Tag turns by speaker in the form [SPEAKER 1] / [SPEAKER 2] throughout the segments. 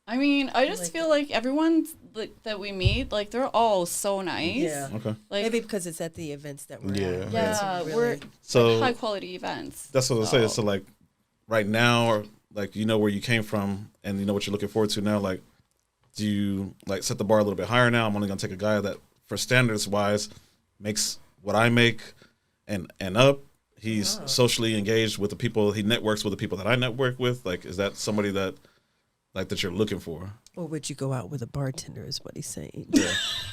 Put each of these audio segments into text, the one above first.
[SPEAKER 1] I mean, I just feel like everyone that we meet, like they're all so nice.
[SPEAKER 2] Yeah.
[SPEAKER 3] Okay.
[SPEAKER 1] Like,
[SPEAKER 2] maybe because it's at the events that we're at.
[SPEAKER 1] Yeah,
[SPEAKER 2] Really,
[SPEAKER 1] we're
[SPEAKER 3] so
[SPEAKER 1] like high quality events.
[SPEAKER 3] That's what I say. So like right now, or like you know where you came from and you know what you're looking forward to now. Like, do you like set the bar a little bit higher now? I'm only gonna take a guy that, for standards wise, makes what I make and up. He's socially engaged with the people. He networks with the people that I network with. Like, is that somebody that like that you're looking for?
[SPEAKER 2] Or would you go out with a bartender? Is what he's saying.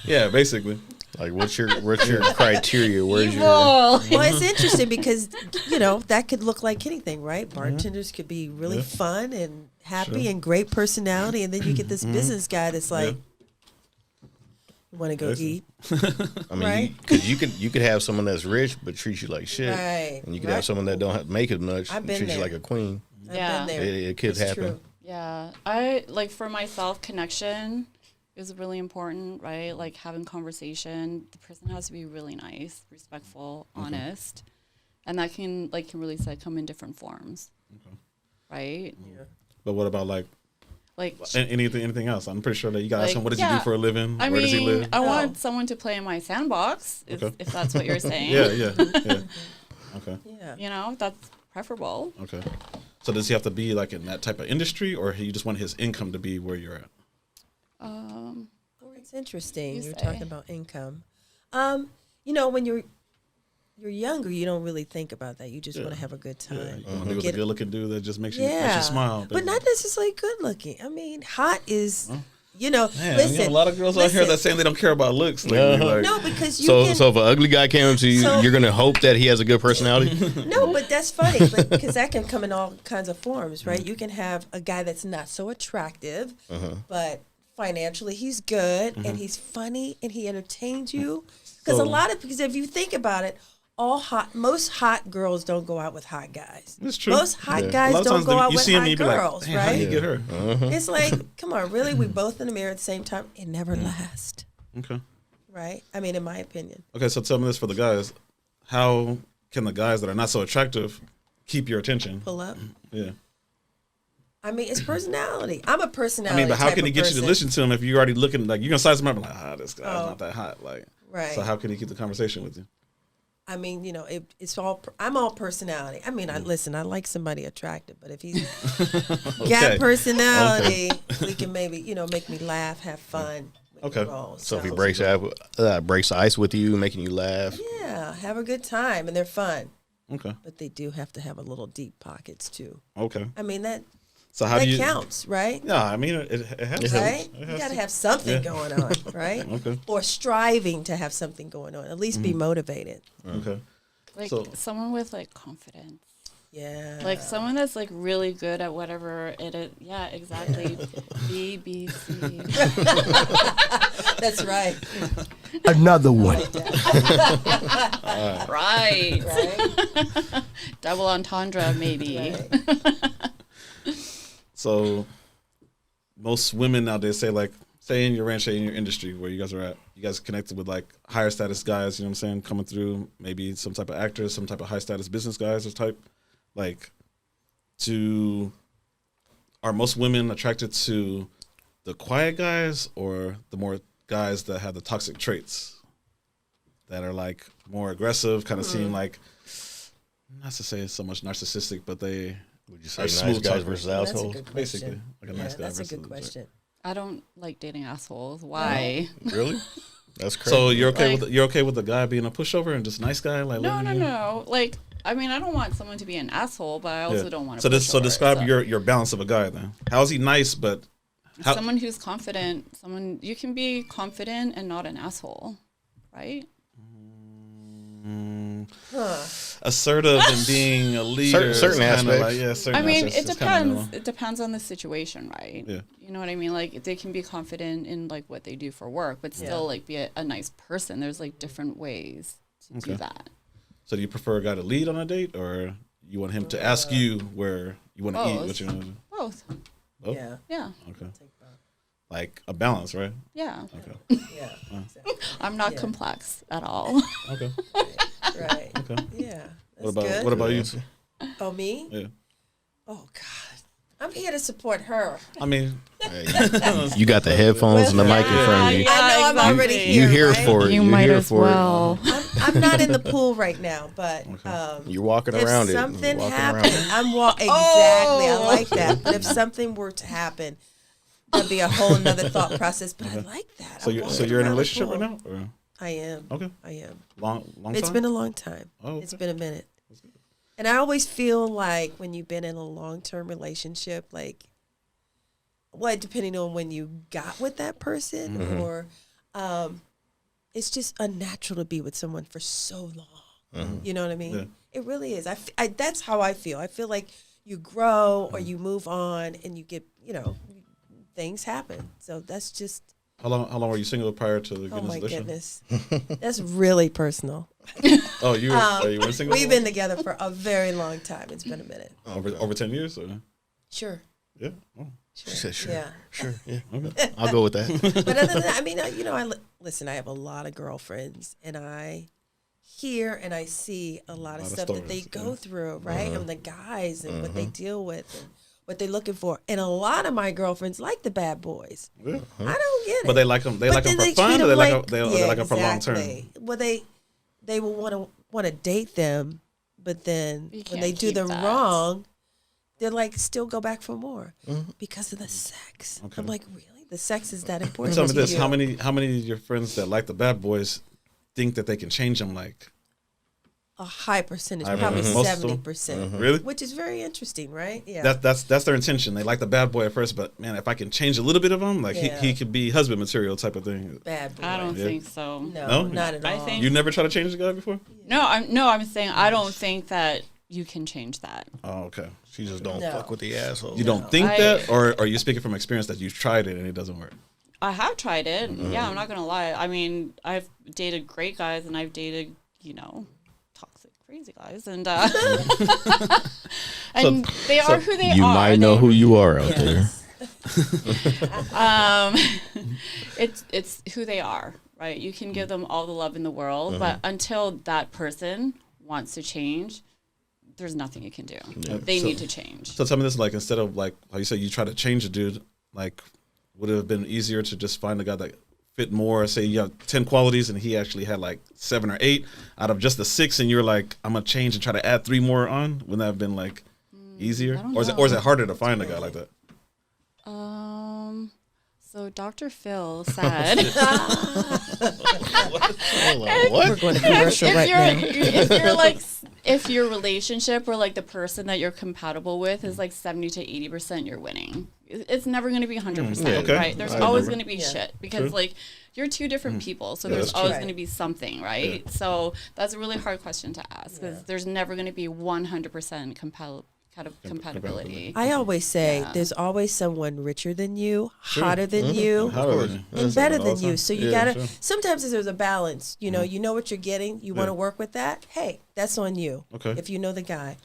[SPEAKER 3] Yeah, basically.
[SPEAKER 4] Like, what's your criteria? Where's your?
[SPEAKER 2] Well, it's interesting because that could look like anything, right? Bartenders could be really fun and happy and great personality, and then you get this business guy that's like, you want to go eat?
[SPEAKER 4] I mean,
[SPEAKER 2] right?
[SPEAKER 4] Because you could have someone that's rich but treats you like shit,
[SPEAKER 2] Right?
[SPEAKER 4] and you could have someone that don't make as much and treats you like a queen.
[SPEAKER 2] I've been there.
[SPEAKER 4] It could happen.
[SPEAKER 2] True.
[SPEAKER 1] Yeah, I like for myself, connection is really important, right? Like having conversation. The person has to be really nice, respectful, honest, and that can really come in different forms, right?
[SPEAKER 2] Yeah.
[SPEAKER 3] But what about like anything else? I'm pretty sure that you got to ask him, what does he do for a living?
[SPEAKER 1] Where
[SPEAKER 3] does he live?
[SPEAKER 1] I want someone to play in my sandbox, if that's what you're saying.
[SPEAKER 3] Yeah. Okay.
[SPEAKER 2] Yeah.
[SPEAKER 1] That's preferable.
[SPEAKER 3] Okay. So does he have to be like in that type of industry, or you just want his income to be where you're at?
[SPEAKER 2] It's interesting. You're
[SPEAKER 1] say.
[SPEAKER 2] talking about income. When you're younger, you don't really think about that. You just want to have a good time.
[SPEAKER 3] Yeah, you want to be with a good-looking dude that just makes you smile.
[SPEAKER 2] But not necessarily good looking. I mean, hot is,
[SPEAKER 3] Man,
[SPEAKER 2] listen.
[SPEAKER 3] a lot of girls out here that saying they don't care about looks.
[SPEAKER 2] No, because
[SPEAKER 4] So if an ugly guy came to you, you're gonna hope that he has a good personality.
[SPEAKER 2] No, but that's funny, because that can come in all kinds of forms, right? You can have a guy that's not so attractive, but financially he's good and he's funny and he entertains you. Because if you think about it, most hot girls don't go out with hot guys.
[SPEAKER 3] That's true.
[SPEAKER 2] Most hot guys don't go out with hot girls,
[SPEAKER 3] like,
[SPEAKER 2] right?
[SPEAKER 3] How do you get her?
[SPEAKER 2] It's like, come on, really? We both in the mirror at the same time. It never lasts.
[SPEAKER 3] Okay.
[SPEAKER 2] Right? I mean, in my opinion.
[SPEAKER 3] Okay, so tell me this for the guys. How can the guys that are not so attractive keep your attention?
[SPEAKER 2] Pull up.
[SPEAKER 3] Yeah.
[SPEAKER 2] I mean, it's personality. I'm a personality.
[SPEAKER 3] I mean, but how
[SPEAKER 2] type
[SPEAKER 3] can he
[SPEAKER 2] of
[SPEAKER 3] get you
[SPEAKER 2] person.
[SPEAKER 3] to listen to him if you're already looking, like, you're going to size him up and like, this guy's not that hot. Like,
[SPEAKER 2] right.
[SPEAKER 3] So how can he keep the conversation with you?
[SPEAKER 2] I mean, it's all. I'm all personality. I mean, I like somebody attractive, but if he's got personality, we can maybe make me laugh, have fun.
[SPEAKER 3] Okay.
[SPEAKER 4] So if he breaks the ice with you, making you laugh.
[SPEAKER 2] Yeah, have a good time, and they're fun.
[SPEAKER 3] Okay.
[SPEAKER 2] But they do have to have a little deep pockets too.
[SPEAKER 3] Okay.
[SPEAKER 2] I mean that.
[SPEAKER 3] So how
[SPEAKER 2] that
[SPEAKER 3] do you
[SPEAKER 2] counts, right?
[SPEAKER 3] Yeah, I mean it has
[SPEAKER 2] right.
[SPEAKER 3] to.
[SPEAKER 2] You got to have something going on, right?
[SPEAKER 3] Okay.
[SPEAKER 2] Or striving to have something going on. At least be motivated.
[SPEAKER 3] Okay.
[SPEAKER 1] Like someone with like confidence.
[SPEAKER 2] Yeah.
[SPEAKER 1] Like someone that's like really good at whatever it is. Yeah, exactly. BBC.
[SPEAKER 2] That's right.
[SPEAKER 5] Another one.
[SPEAKER 1] Right.
[SPEAKER 2] Right.
[SPEAKER 1] Double entendre, maybe.
[SPEAKER 2] Right.
[SPEAKER 3] So most women nowadays say in your ranch, say in your industry where you guys are at, you guys connected with like higher status guys, you know what I'm saying, coming through, maybe some type of actors, some type of high status business guys or type, like, are most women attracted to the quiet guys or the more guys that have the toxic traits that are like more aggressive, kind of seem like, not to say so much narcissistic, but they
[SPEAKER 4] would you say nice guys versus assholes?
[SPEAKER 3] Basically, like a nice guy
[SPEAKER 2] that's
[SPEAKER 3] versus
[SPEAKER 2] a good question.
[SPEAKER 1] I don't like dating assholes. Why?
[SPEAKER 4] Really? That's crazy.
[SPEAKER 3] So you're okay with the guy being a pushover and just nice guy? Like
[SPEAKER 1] No. Like, I mean, I don't want someone to be an asshole, but I also don't want to.
[SPEAKER 3] So describe your balance of a guy then. How is he nice, but
[SPEAKER 1] someone who's confident. Someone you can be confident and not an asshole, right?
[SPEAKER 3] Assertive and being a leader.
[SPEAKER 4] Certain aspects.
[SPEAKER 3] Like, certain
[SPEAKER 1] I mean,
[SPEAKER 3] aspects.
[SPEAKER 1] it depends. It depends on the situation, right?
[SPEAKER 3] Yeah.
[SPEAKER 1] You know what I mean? Like, they can be confident in like what they do for work, but still like be a nice person. There's like different ways to do that.
[SPEAKER 3] So do you prefer a guy to lead on a date, or you want him to ask you where you want to eat? What you want to do?
[SPEAKER 1] Both.
[SPEAKER 3] Both?
[SPEAKER 1] Yeah.
[SPEAKER 3] Okay. Like a balance, right?
[SPEAKER 1] Yeah.
[SPEAKER 3] Okay.
[SPEAKER 2] Yeah.
[SPEAKER 1] I'm not complex at all.
[SPEAKER 3] Okay.
[SPEAKER 2] Right.
[SPEAKER 3] Okay.
[SPEAKER 2] Yeah.
[SPEAKER 3] What
[SPEAKER 2] That's good.
[SPEAKER 3] about you?
[SPEAKER 2] Oh, me?
[SPEAKER 3] Yeah.
[SPEAKER 2] Oh, God. I'm here to support her.
[SPEAKER 3] I mean,
[SPEAKER 4] You got the headphones and the mic in front of you.
[SPEAKER 2] I know I'm already
[SPEAKER 1] exactly.
[SPEAKER 2] here.
[SPEAKER 4] You here
[SPEAKER 2] right?
[SPEAKER 4] for it.
[SPEAKER 1] You
[SPEAKER 4] You're
[SPEAKER 1] might
[SPEAKER 4] here
[SPEAKER 1] as
[SPEAKER 4] for it.
[SPEAKER 1] well.
[SPEAKER 2] I'm not in the pool right now, but
[SPEAKER 4] You're walking
[SPEAKER 2] if
[SPEAKER 4] around it.
[SPEAKER 2] something
[SPEAKER 4] You're walking
[SPEAKER 2] happened,
[SPEAKER 4] around it.
[SPEAKER 2] exactly. I like that. But if something were to happen, that'd be a whole nother thought process. But I like that.
[SPEAKER 3] so you're in a relationship right now? Or?
[SPEAKER 2] I am.
[SPEAKER 3] Okay.
[SPEAKER 2] I am.
[SPEAKER 3] Long time?
[SPEAKER 2] It's been a long time.
[SPEAKER 3] Oh,
[SPEAKER 2] It's
[SPEAKER 3] okay.
[SPEAKER 2] been a minute. And I always feel like when you've been in a long-term relationship, like, well, depending on when you got with that person, or it's just unnatural to be with someone for so long. You know what I mean?
[SPEAKER 3] Yeah.
[SPEAKER 2] It really is. That's how I feel. I feel like you grow or you move on and you get, things happen. So that's just,
[SPEAKER 3] How long were you single prior to the
[SPEAKER 2] oh my
[SPEAKER 3] goodness?
[SPEAKER 2] goodness. That's really personal.
[SPEAKER 3] Oh, you were single?
[SPEAKER 2] We've been together for a very long time. It's been a minute.
[SPEAKER 3] over 10 years? Or?
[SPEAKER 2] Sure.
[SPEAKER 3] Yeah. Oh.
[SPEAKER 4] She said, sure.
[SPEAKER 2] Yeah.
[SPEAKER 4] Sure. Yeah.
[SPEAKER 3] Okay.
[SPEAKER 4] I'll go with that.
[SPEAKER 2] But other than that, I mean, listen, I have a lot of girlfriends, and I hear and I see a lot of stuff that they
[SPEAKER 3] stories,
[SPEAKER 2] go through, right? And the guys and what they deal with and what they're looking for. And a lot of my girlfriends like the bad boys.
[SPEAKER 3] Yeah.
[SPEAKER 2] I don't get it.
[SPEAKER 3] But they like them. They
[SPEAKER 2] But
[SPEAKER 3] like them
[SPEAKER 2] then
[SPEAKER 3] for fun,
[SPEAKER 2] treat
[SPEAKER 3] or they
[SPEAKER 2] 'em
[SPEAKER 3] like they like them for long
[SPEAKER 2] exactly.
[SPEAKER 3] term.
[SPEAKER 2] Well, they will want to date them, but then
[SPEAKER 1] You
[SPEAKER 2] when
[SPEAKER 1] can't
[SPEAKER 2] they do
[SPEAKER 1] keep
[SPEAKER 2] them
[SPEAKER 1] that.
[SPEAKER 2] wrong, they're like still go back for more because of the sex.
[SPEAKER 3] Okay.
[SPEAKER 2] I'm like, really? The sex is that
[SPEAKER 3] And
[SPEAKER 2] important?
[SPEAKER 3] tell me
[SPEAKER 2] to
[SPEAKER 3] this:
[SPEAKER 2] you?
[SPEAKER 3] how many of your friends that like the bad boys think that they can change them? Like,
[SPEAKER 2] A high percentage,
[SPEAKER 3] High
[SPEAKER 2] probably
[SPEAKER 3] percentage. Most of them?
[SPEAKER 2] 70%.
[SPEAKER 3] really?
[SPEAKER 2] Which is very interesting, right? Yeah.
[SPEAKER 3] That's their intention. They like the bad boy at first, but man, if I can change a little bit of him, like
[SPEAKER 2] Yeah.
[SPEAKER 3] he could be husband material type of thing.
[SPEAKER 2] Bad boy.
[SPEAKER 1] I don't
[SPEAKER 3] Yeah.
[SPEAKER 1] think so.
[SPEAKER 2] No,
[SPEAKER 3] No?
[SPEAKER 2] not at all.
[SPEAKER 1] I think-
[SPEAKER 3] You never try to change the guy before?
[SPEAKER 1] I'm saying I don't think that you can change that.
[SPEAKER 3] Oh, okay.
[SPEAKER 4] She just don't
[SPEAKER 2] No.
[SPEAKER 4] fuck with the asshole.
[SPEAKER 3] You don't think
[SPEAKER 1] I-
[SPEAKER 3] that, or are you speaking from experience that you've tried it and it doesn't work?
[SPEAKER 1] I have tried it. Yeah, I'm not gonna lie. I mean, I've dated great guys and I've dated, toxic, crazy guys, and and they are who they
[SPEAKER 4] You
[SPEAKER 1] are.
[SPEAKER 4] might know who you are out there.
[SPEAKER 1] It's who they are, right? You can give them all the love in the world, but until that person wants to change, there's nothing you can do. They
[SPEAKER 3] So-
[SPEAKER 1] need to change.
[SPEAKER 3] So tell me this: like, instead of like how you said you try to change a dude, like, would it have been easier to just find a guy that fit more? Say you have 10 qualities and he actually had like 7 or 8 out of just the 6, and you're like, I'm gonna change and try to add 3 more on. Wouldn't that have been like easier,
[SPEAKER 1] I don't
[SPEAKER 3] or is
[SPEAKER 1] know.
[SPEAKER 3] it harder to find a guy like that?
[SPEAKER 1] So Dr. Phil said,
[SPEAKER 4] What?
[SPEAKER 6] We're going to commercial right now.
[SPEAKER 1] if your relationship or like the person that you're compatible with is like 70 to 80%, you're winning. It's never going to be 100%,
[SPEAKER 3] okay.
[SPEAKER 1] right? There's
[SPEAKER 3] I
[SPEAKER 1] always
[SPEAKER 3] remember.
[SPEAKER 1] going to be
[SPEAKER 2] Yeah.
[SPEAKER 1] shit because
[SPEAKER 3] True.
[SPEAKER 1] like you're two different people. So
[SPEAKER 3] Yeah,
[SPEAKER 1] there's
[SPEAKER 3] that's true.
[SPEAKER 1] always
[SPEAKER 2] Right.
[SPEAKER 1] going to be something, right? So that's a really hard question to ask because there's never going to be 100% compatibility.
[SPEAKER 2] I always say
[SPEAKER 1] Yeah.
[SPEAKER 2] there's always someone richer than you, hotter than you,
[SPEAKER 3] How are they?
[SPEAKER 2] and better
[SPEAKER 3] all
[SPEAKER 2] than
[SPEAKER 3] the
[SPEAKER 2] you.
[SPEAKER 3] time.
[SPEAKER 2] So you
[SPEAKER 3] Yeah,
[SPEAKER 2] gotta.
[SPEAKER 3] sure.
[SPEAKER 2] Sometimes there's a balance. You know what you're getting. You want to work with that. Hey, that's on you.
[SPEAKER 3] Okay.
[SPEAKER 2] If you know the guy.